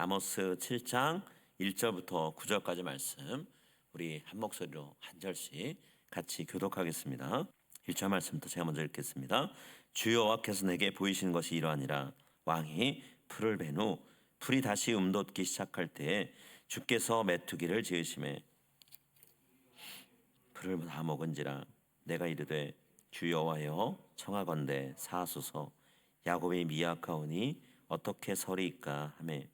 아모스 7장 1절부터 9절까지 말씀 우리 한 목소리로 한 절씩 같이 교독하겠습니다. 1절 말씀부터 제가 먼저 읽겠습니다. 주 여호와께서 내게 보이시는 것이 이러하니라. 왕이 풀을 벤 후 풀이 다시 움돋기 시작할 때에 주께서 메투기를 지으심에 풀을 다 먹은지라. 내가 이르되 주 여호와여 청하건대 사하소서. 야곱이 미약하오니 어떻게 서리이까 하매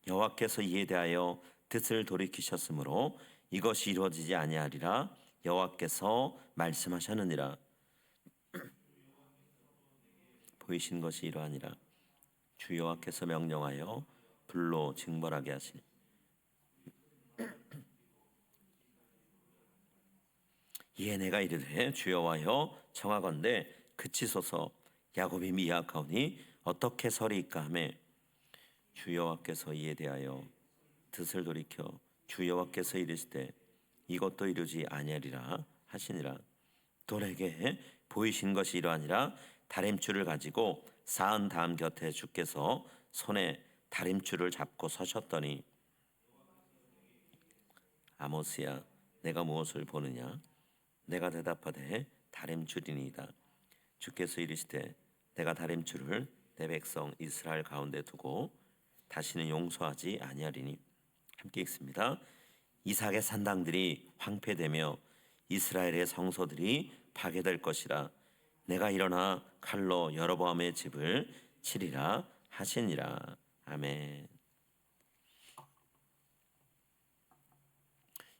여호와께서 이에 대하여 뜻을 돌이키셨으므로 이것이 이루어지지 아니하리라 여호와께서 말씀하셨느니라. 보이신 것이 이러하니라. 주 여호와께서 명령하여 불로 징벌하게 하시니 이에 내가 이르되 주 여호와여 청하건대 그치소서. 야곱이 미약하오니 어떻게 서리이까 하매 주 여호와께서 이에 대하여 뜻을 돌이켜 주 여호와께서 이르시되 이것도 이루지 아니하리라 하시니라. 또 내게 보이신 것이 이러하니라. 다림줄을 가지고 쌓은 다음 곁에 주께서 손에 다림줄을 잡고 서셨더니 아모스야 내가 무엇을 보느냐. 내가 대답하되 다림줄이니이다. 주께서 이르시되 내가 다림줄을 내 백성 이스라엘 가운데 두고 다시는 용서하지 아니하리니. 함께 읽습니다. 이삭의 산당들이 황폐되며 이스라엘의 성소들이 파괴될 것이라. 내가 일어나 칼로 여로보암의 집을 치리라 하시니라. 아멘.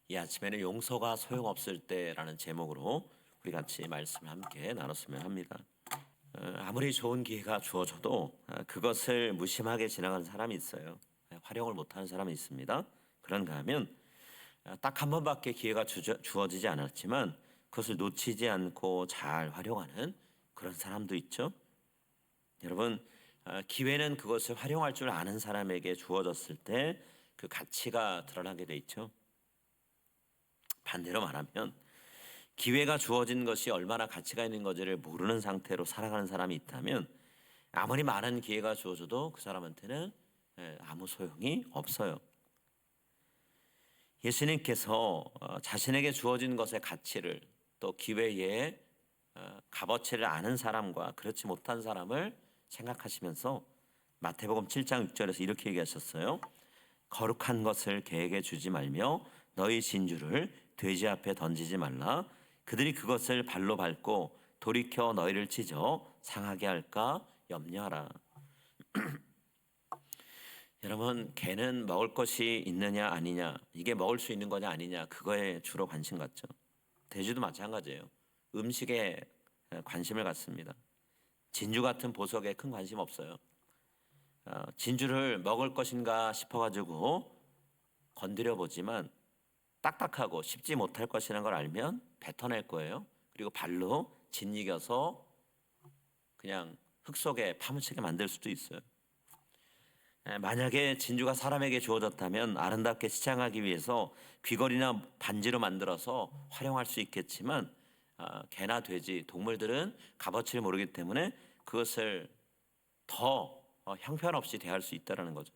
이 아침에는 용서가 소용없을 때라는 제목으로 우리 같이 말씀을 함께 나눴으면 합니다. 아무리 좋은 기회가 주어져도 그것을 무심하게 지나가는 사람이 있어요. 활용을 못하는 사람이 있습니다. 그런가 하면 딱 한 번밖에 기회가 주어지지 않았지만 그것을 놓치지 않고 잘 활용하는 그런 사람도 있죠. 여러분, 기회는 그것을 활용할 줄 아는 사람에게 주어졌을 때 그 가치가 드러나게 돼 있죠. 반대로 말하면 기회가 주어진 것이 얼마나 가치가 있는 건지를 모르는 상태로 살아가는 사람이 있다면 아무리 많은 기회가 주어져도 그 사람한테는 아무 소용이 없어요. 예수님께서 자신에게 주어진 것의 가치를 또 기회의 값어치를 아는 사람과 그렇지 못한 사람을 생각하시면서 마태복음 7장 6절에서 이렇게 얘기하셨어요. 거룩한 것을 개에게 주지 말며 너희 진주를 돼지 앞에 던지지 말라. 그들이 그것을 발로 밟고 돌이켜 너희를 찢어 상하게 할까 염려하라. 여러분, 개는 먹을 것이 있느냐 아니냐, 이게 먹을 수 있는 거냐 아니냐, 그거에 주로 관심 갖죠. 돼지도 마찬가지예요. 음식에 관심을 갖습니다. 진주 같은 보석에 큰 관심 없어요. 진주를 먹을 것인가 싶어가지고 건드려 보지만 딱딱하고 씹지 못할 것이라는 걸 알면 뱉어낼 거예요. 그리고 발로 짓이겨서 그냥 흙 속에 파묻히게 만들 수도 있어요. 만약에 진주가 사람에게 주어졌다면 아름답게 치장하기 위해서 귀걸이나 반지로 만들어서 활용할 수 있겠지만 개나 돼지, 동물들은 값어치를 모르기 때문에 그것을 더 형편없이 대할 수 있다는 거죠.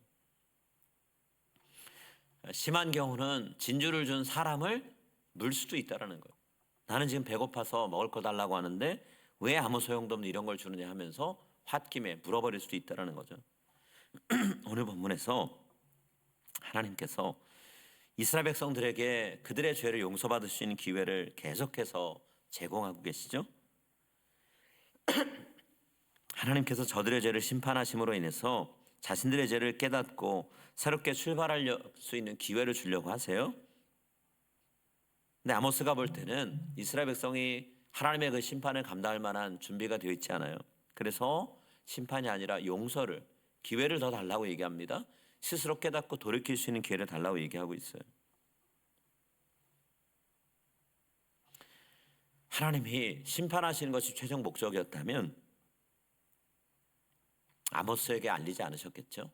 심한 경우는 진주를 준 사람을 물 수도 있다는 거예요. 나는 지금 배고파서 먹을 거 달라고 하는데 왜 아무 소용도 없는 이런 걸 주느냐 하면서 홧김에 물어버릴 수도 있다는 거죠. 오늘 본문에서 하나님께서 이스라엘 백성들에게 그들의 죄를 용서받을 수 있는 기회를 계속해서 제공하고 계시죠. 하나님께서 저들의 죄를 심판하심으로 인해서 자신들의 죄를 깨닫고 새롭게 출발할 수 있는 기회를 주려고 하세요. 근데 아모스가 볼 때는 이스라엘 백성이 하나님의 그 심판을 감당할 만한 준비가 되어 있지 않아요. 그래서 심판이 아니라 용서를, 기회를 더 달라고 얘기합니다. 스스로 깨닫고 돌이킬 수 있는 기회를 달라고 얘기하고 있어요. 하나님이 심판하시는 것이 최종 목적이었다면 아모스에게 알리지 않으셨겠죠.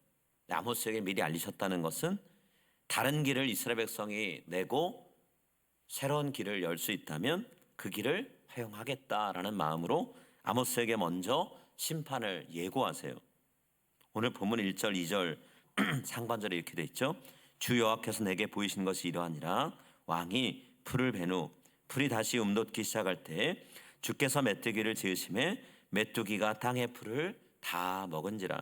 아모스에게 미리 알리셨다는 것은 다른 길을 이스라엘 백성이 내고 새로운 길을 열 수 있다면 그 길을 허용하겠다라는 마음으로 아모스에게 먼저 심판을 예고하세요. 오늘 본문 1절, 2절 상반절에 이렇게 돼 있죠. 주 여호와께서 내게 보이신 것이 이러하니라. 왕이 풀을 벤 후 풀이 다시 움돋기 시작할 때 주께서 메뚜기를 지으심에 메뚜기가 땅의 풀을 다 먹은지라.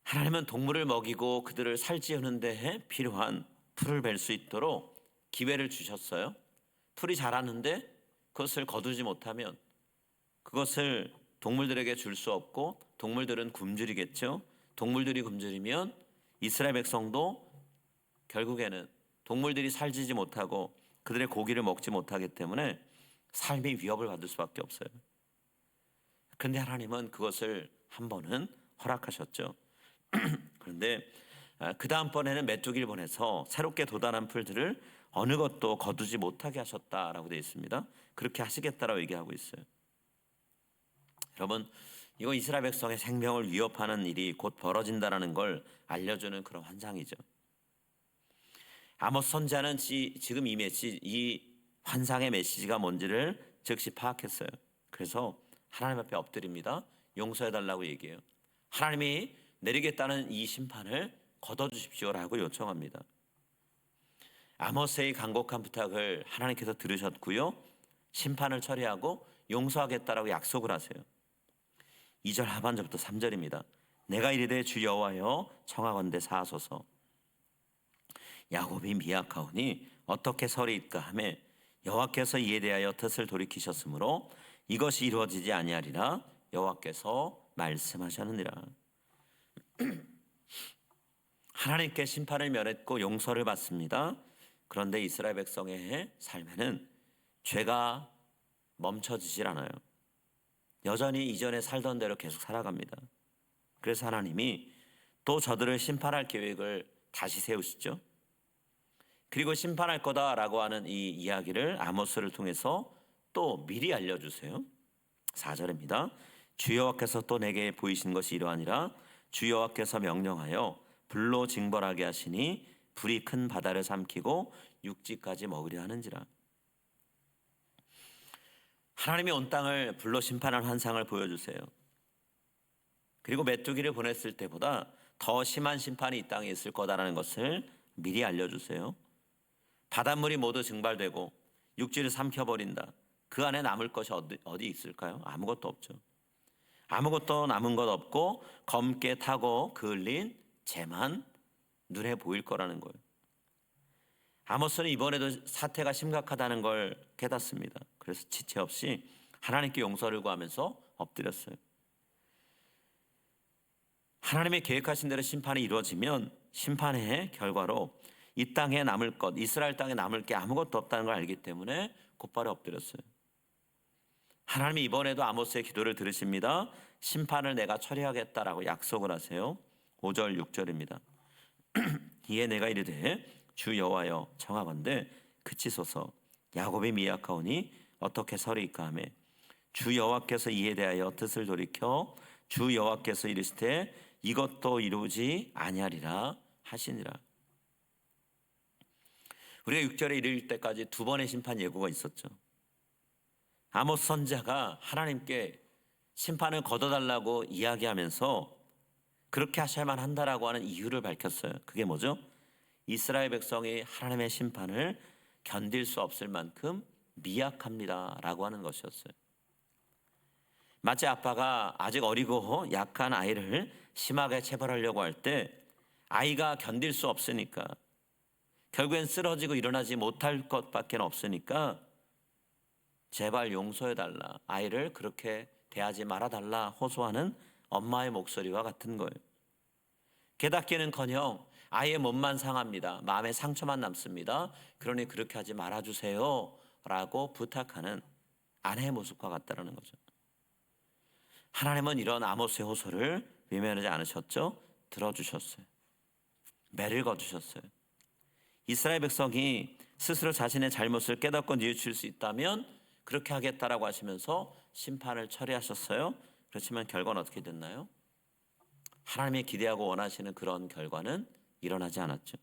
하나님은 동물을 먹이고 그들을 살찌우는 데 필요한 풀을 벨 수 있도록 기회를 주셨어요. 풀이 자라는데 그것을 거두지 못하면 그것을 동물들에게 줄 수 없고 동물들은 굶주리겠죠. 동물들이 굶주리면 이스라엘 백성도 결국에는 동물들이 살지지 못하고 그들의 고기를 먹지 못하기 때문에 삶의 위협을 받을 수밖에 없어요. 그런데 하나님은 그것을 한 번은 허락하셨죠. 그런데 그 다음번에는 메뚜기를 보내서 새롭게 돋아난 풀들을 어느 것도 거두지 못하게 하셨다라고 되어 있습니다. 그렇게 하시겠다라고 얘기하고 있어요. 여러분, 이거 이스라엘 백성의 생명을 위협하는 일이 곧 벌어진다라는 걸 알려주는 그런 환상이죠. 아모스 선지자는 지금 이 환상의 메시지가 뭔지를 즉시 파악했어요. 그래서 하나님 앞에 엎드립니다. 용서해달라고 얘기해요. 하나님이 내리겠다는 이 심판을 걷어주십시오라고 요청합니다. 아모스의 간곡한 부탁을 하나님께서 들으셨고요. 심판을 처리하고 용서하겠다라고 약속을 하세요. 2절 하반절부터 3절입니다. 내가 이르되 주 여호와여 청하건대 사하소서. 야곱이 미약하오니 어떻게 서리이까 하매 여호와께서 이에 대하여 덫을 돌이키셨으므로 이것이 이루어지지 아니하리라 여호와께서 말씀하셨느니라. 하나님께 심판을 면했고 용서를 받습니다. 그런데 이스라엘 백성의 삶에는 죄가 멈춰지질 않아요. 여전히 이전에 살던 대로 계속 살아갑니다. 그래서 하나님이 또 저들을 심판할 계획을 다시 세우시죠. 그리고 심판할 거다라고 하는 이 이야기를 아모스를 통해서 또 미리 알려주세요. 4절입니다. 주 여호와께서 또 내게 보이신 것이 이러하니라. 주 여호와께서 명령하여 불로 징벌하게 하시니 불이 큰 바다를 삼키고 육지까지 먹으려 하는지라. 하나님이 온 땅을 불로 심판한 환상을 보여주세요. 그리고 메뚜기를 보냈을 때보다 더 심한 심판이 이 땅에 있을 거다라는 것을 미리 알려주세요. 바닷물이 모두 증발되고 육지를 삼켜버린다. 그 안에 남을 것이 어디 있을까요? 아무것도 없죠. 아무것도 남은 것 없고 검게 타고 그을린 재만 눈에 보일 거라는 거예요. 아모스는 이번에도 사태가 심각하다는 걸 깨닫습니다. 그래서 지체 없이 하나님께 용서를 구하면서 엎드렸어요. 하나님의 계획하신 대로 심판이 이루어지면 심판의 결과로 이 땅에 남을 것, 이스라엘 땅에 남을 게 아무것도 없다는 걸 알기 때문에 곧바로 엎드렸어요. 하나님이 이번에도 아모스의 기도를 들으십니다. 심판을 내가 처리하겠다라고 약속을 하세요. 5절 6절입니다. 이에 내가 이르되 주 여호와여 청하건대 그치소서. 야곱이 미약하오니 어떻게 서리이까 하매 주 여호와께서 이에 대하여 뜻을 돌이켜 주 여호와께서 이르시되 이것도 이루지 아니하리라 하시니라. 우리가 6절에 이를 때까지 두 번의 심판 예고가 있었죠. 아모스 선지자가 하나님께 심판을 걷어달라고 이야기하면서 그렇게 하셔야만 한다라고 하는 이유를 밝혔어요. 그게 뭐죠? 이스라엘 백성이 하나님의 심판을 견딜 수 없을 만큼 미약합니다라고 하는 것이었어요. 마치 아빠가 아직 어리고 약한 아이를 심하게 체벌하려고 할 때 아이가 견딜 수 없으니까 결국엔 쓰러지고 일어나지 못할 것밖에 없으니까 제발 용서해달라, 아이를 그렇게 대하지 말아달라 호소하는 엄마의 목소리와 같은 거예요. 깨닫기는커녕 아이의 몸만 상합니다. 마음에 상처만 남습니다. 그러니 그렇게 하지 말아주세요 라고 부탁하는 아내의 모습과 같다는 거죠. 하나님은 이런 아모스의 호소를 외면하지 않으셨죠. 들어주셨어요. 매를 거두셨어요. 이스라엘 백성이 스스로 자신의 잘못을 깨닫고 뉘우칠 수 있다면 그렇게 하겠다라고 하시면서 심판을 처리하셨어요. 그렇지만 결과는 어떻게 됐나요? 하나님이 기대하고 원하시는 그런 결과는 일어나지 않았죠.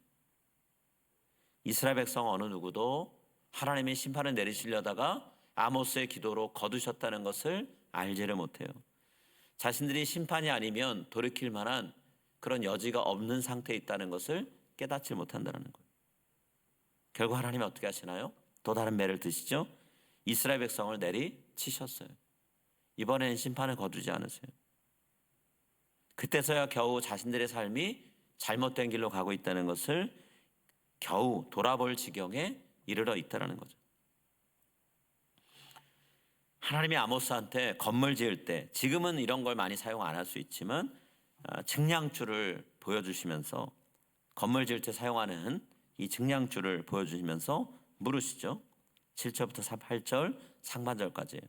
이스라엘 백성 어느 누구도 하나님의 심판을 내리시려다가 아모스의 기도로 거두셨다는 것을 알지를 못해요. 자신들이 심판이 아니면 돌이킬 만한 그런 여지가 없는 상태에 있다는 것을 깨닫지 못한다는 거예요. 결국 하나님이 어떻게 하시나요? 또 다른 매를 드시죠. 이스라엘 백성을 내리치셨어요. 이번에는 심판을 거두지 않으세요. 그때서야 겨우 자신들의 삶이 잘못된 길로 가고 있다는 것을 겨우 돌아볼 지경에 이르러 있다는 거죠. 하나님이 아모스한테 건물 지을 때, 지금은 이런 걸 많이 사용 안 할 수 있지만 측량줄을 보여주시면서, 건물 지을 때 사용하는 이 측량줄을 보여주시면서 물으시죠. 7절부터 8절 상반절까지.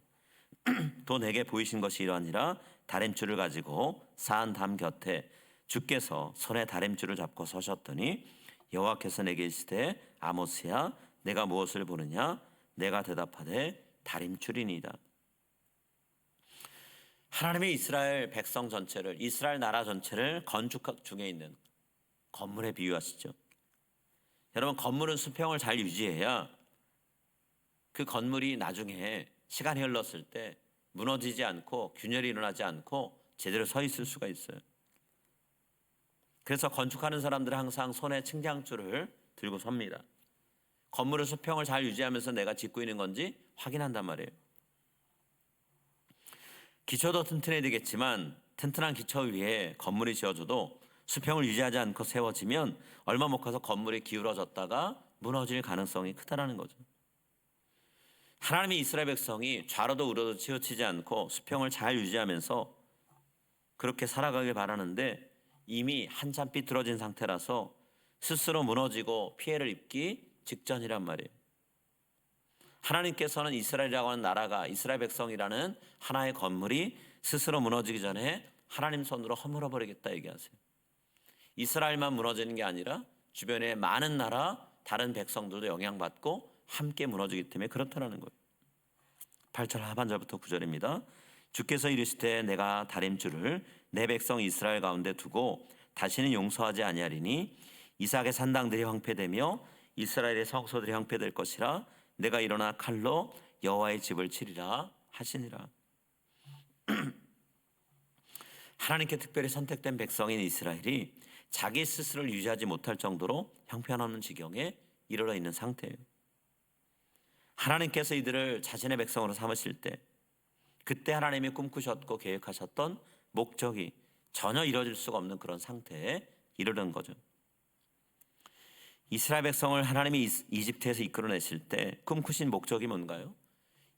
또 내게 보이신 것이 이러하니라. 다림줄을 가지고 사한 담 곁에 주께서 손에 다림줄을 잡고 서셨더니 여호와께서 내게 이르시되 아모스야, 내가 무엇을 보느냐? 내가 대답하되 다림줄이니이다. 하나님이 이스라엘 백성 전체를, 이스라엘 나라 전체를 건축 중에 있는 건물에 비유하시죠. 여러분, 건물은 수평을 잘 유지해야 그 건물이 나중에 시간이 흘렀을 때 무너지지 않고 균열이 일어나지 않고 제대로 서 있을 수가 있어요. 그래서 건축하는 사람들은 항상 손에 측량줄을 들고 섭니다. 건물의 수평을 잘 유지하면서 내가 짓고 있는 건지 확인한단 말이에요. 기초도 튼튼해야 되겠지만 튼튼한 기초 위에 건물이 지어져도 수평을 유지하지 않고 세워지면 얼마 못 가서 건물이 기울어졌다가 무너질 가능성이 크다라는 거죠. 하나님이 이스라엘 백성이 좌로도 우로도 치우치지 않고 수평을 잘 유지하면서 그렇게 살아가길 바라는데 이미 한참 삐뚤어진 상태라서 스스로 무너지고 피해를 입기 직전이란 말이에요. 하나님께서는 이스라엘이라고 하는 나라가, 이스라엘 백성이라는 하나의 건물이 스스로 무너지기 전에 하나님 손으로 허물어 버리겠다 얘기하세요. 이스라엘만 무너지는 게 아니라 주변의 많은 나라, 다른 백성들도 영향받고 함께 무너지기 때문에 그렇다는 거예요. 8절 하반절부터 9절입니다. 주께서 이르시되 내가 다림줄을 내 백성 이스라엘 가운데 두고 다시는 용서하지 아니하리니 이삭의 산당들이 황폐되며 이스라엘의 성소들이 황폐될 것이라. 내가 일어나 칼로 여호와의 집을 치리라 하시니라. 하나님께 특별히 선택된 백성인 이스라엘이 자기 스스로를 유지하지 못할 정도로 형편없는 지경에 이르러 있는 상태예요. 하나님께서 이들을 자신의 백성으로 삼으실 때 그때 하나님이 꿈꾸셨고 계획하셨던 목적이 전혀 이루어질 수가 없는 그런 상태에 이르는 거죠. 이스라엘 백성을 하나님이 이집트에서 이끌어내실 때 꿈꾸신 목적이 뭔가요?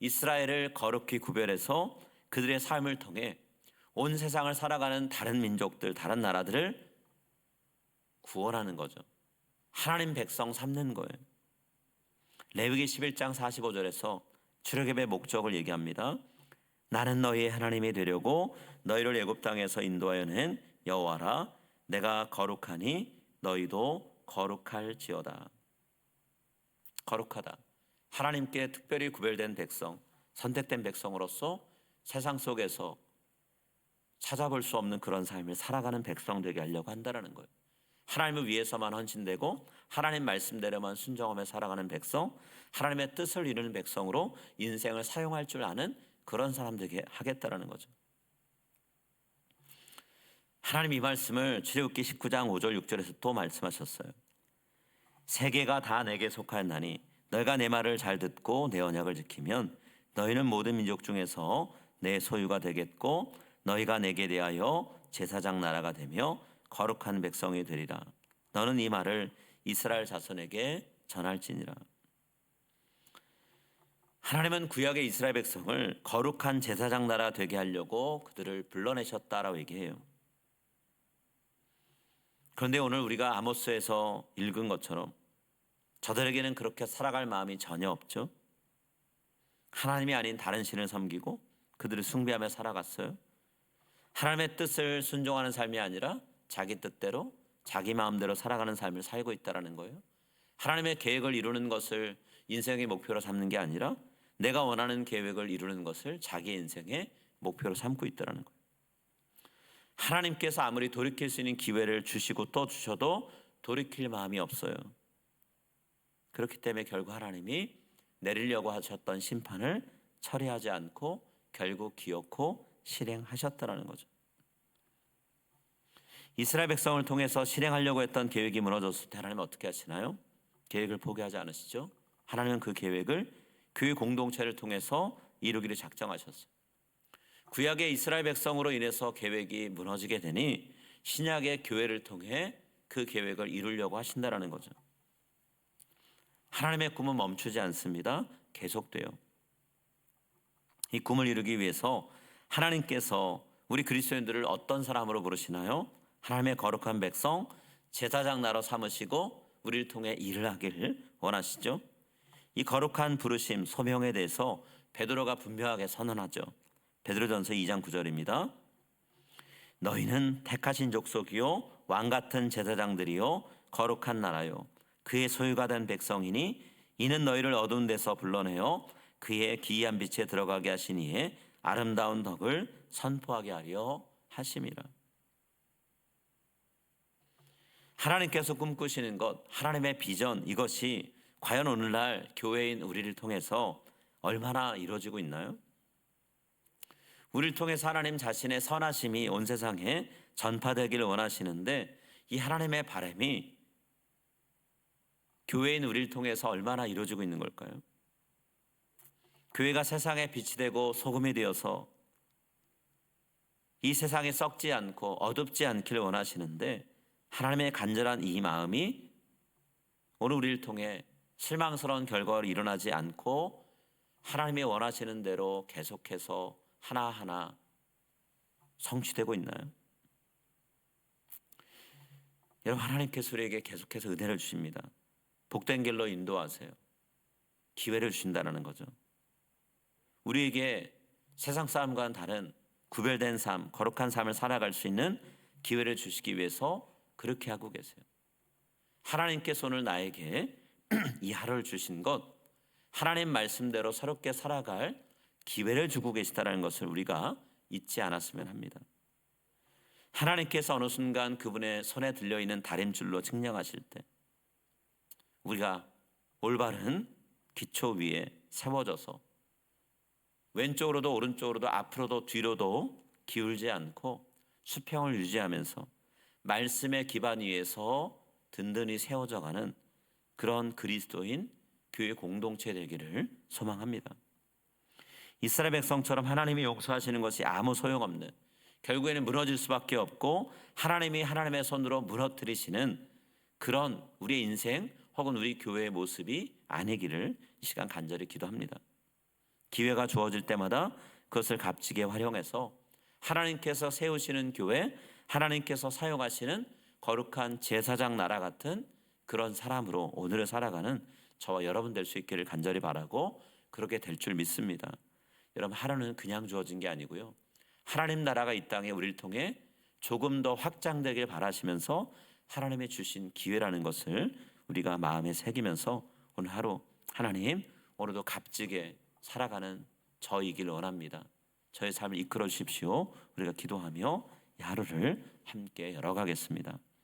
이스라엘을 거룩히 구별해서 그들의 삶을 통해 온 세상을 살아가는 다른 민족들, 다른 나라들을 구원하는 거죠. 하나님 백성 삼는 거예요. 레위기 11장 45절에서 출애굽의 목적을 얘기합니다. 나는 너희의 하나님이 되려고 너희를 애굽 땅에서 인도하여 낸 여호와라. 내가 거룩하니 너희도 거룩할지어다. 거룩하다. 하나님께 특별히 구별된 백성, 선택된 백성으로서 세상 속에서 찾아볼 수 없는 그런 삶을 살아가는 백성 되게 하려고 한다는 거예요. 하나님을 위해서만 헌신되고 하나님 말씀대로만 순종하며 살아가는 백성, 하나님의 뜻을 이루는 백성으로 인생을 사용할 줄 아는 그런 사람 되게 하겠다라는 거죠. 하나님 이 말씀을 출애굽기 19장 5절 6절에서 또 말씀하셨어요. 세계가 다 내게 속하였나니 너희가 내 말을 잘 듣고 내 언약을 지키면 너희는 모든 민족 중에서 내 소유가 되겠고 너희가 내게 대하여 제사장 나라가 되며 거룩한 백성이 되리라. 너는 이 말을 이스라엘 자손에게 전할지니라. 하나님은 구약의 이스라엘 백성을 거룩한 제사장 나라 되게 하려고 그들을 불러내셨다라고 얘기해요. 그런데 오늘 우리가 아모스에서 읽은 것처럼 저들에게는 그렇게 살아갈 마음이 전혀 없죠. 하나님이 아닌 다른 신을 섬기고 그들을 숭배하며 살아갔어요. 하나님의 뜻을 순종하는 삶이 아니라 자기 뜻대로 자기 마음대로 살아가는 삶을 살고 있다는 거예요. 하나님의 계획을 이루는 것을 인생의 목표로 삼는 게 아니라 내가 원하는 계획을 이루는 것을 자기 인생의 목표로 삼고 있다는 거예요. 하나님께서 아무리 돌이킬 수 있는 기회를 주시고 또 주셔도 돌이킬 마음이 없어요. 그렇기 때문에 결국 하나님이 내리려고 하셨던 심판을 처리하지 않고 결국 기어코 실행하셨다라는 거죠. 이스라엘 백성을 통해서 실행하려고 했던 계획이 무너졌을 때 하나님은 어떻게 하시나요? 계획을 포기하지 않으시죠? 하나님은 그 계획을 교회 공동체를 통해서 이루기를 작정하셨어요. 구약의 이스라엘 백성으로 인해서 계획이 무너지게 되니 신약의 교회를 통해 그 계획을 이루려고 하신다라는 거죠. 하나님의 꿈은 멈추지 않습니다. 계속돼요. 이 꿈을 이루기 위해서 하나님께서 우리 그리스도인들을 어떤 사람으로 부르시나요? 하나님의 거룩한 백성, 제사장 나로 삼으시고 우리를 통해 일을 하기를 원하시죠. 이 거룩한 부르심, 소명에 대해서 베드로가 분명하게 선언하죠. 베드로전서 2장 9절입니다. 너희는 택하신 족속이요 왕 같은 제사장들이요 거룩한 나라요 그의 소유가 된 백성이니 이는 너희를 어두운 데서 불러내어 그의 기이한 빛에 들어가게 하시니에 아름다운 덕을 선포하게 하려 하심이라. 하나님께서 꿈꾸시는 것, 하나님의 비전, 이것이 과연 오늘날 교회인 우리를 통해서 얼마나 이루어지고 있나요? 우리를 통해서 하나님 자신의 선하심이 온 세상에 전파되기를 원하시는데 이 하나님의 바람이 교회인 우리를 통해서 얼마나 이루어지고 있는 걸까요? 교회가 세상에 빛이 되고 소금이 되어서 이 세상에 썩지 않고 어둡지 않기를 원하시는데 하나님의 간절한 이 마음이 오늘 우리를 통해 실망스러운 결과로 일어나지 않고 하나님이 원하시는 대로 계속해서 하나하나 성취되고 있나요? 여러분, 하나님께서 우리에게 계속해서 은혜를 주십니다. 복된 길로 인도하세요. 기회를 주신다는 거죠. 우리에게 세상 사람과는 다른 구별된 삶, 거룩한 삶을 살아갈 수 있는 기회를 주시기 위해서 그렇게 하고 계세요. 하나님께서 오늘 나에게 이 하루를 주신 것, 하나님 말씀대로 새롭게 살아갈 기회를 주고 계시다는 것을 우리가 잊지 않았으면 합니다. 하나님께서 어느 순간 그분의 손에 들려있는 다림줄로 측량하실 때 우리가 올바른 기초 위에 세워져서 왼쪽으로도 오른쪽으로도 앞으로도 뒤로도 기울지 않고 수평을 유지하면서 말씀의 기반 위에서 든든히 세워져가는 그런 그리스도인 교회 공동체 되기를 소망합니다. 이스라엘 백성처럼 하나님이 용서하시는 것이 아무 소용없는, 결국에는 무너질 수밖에 없고 하나님이 하나님의 손으로 무너뜨리시는 그런 우리의 인생 혹은 우리 교회의 모습이 아니기를 이 시간 간절히 기도합니다. 기회가 주어질 때마다 그것을 값지게 활용해서 하나님께서 세우시는 교회, 하나님께서 사용하시는 거룩한 제사장 나라 같은 그런 사람으로 오늘을 살아가는 저와 여러분 될 수 있기를 간절히 바라고 그렇게 될 줄 믿습니다. 여러분, 하루는 그냥 주어진 게 아니고요, 하나님 나라가 이 땅에 우리를 통해 조금 더 확장되길 바라시면서 하나님의 주신 기회라는 것을 우리가 마음에 새기면서 오늘 하루 하나님 오늘도 값지게 살아가는 저이길 원합니다. 저의 삶을 이끌어 주십시오. 우리가 기도하며 이 하루를 함께 열어가겠습니다.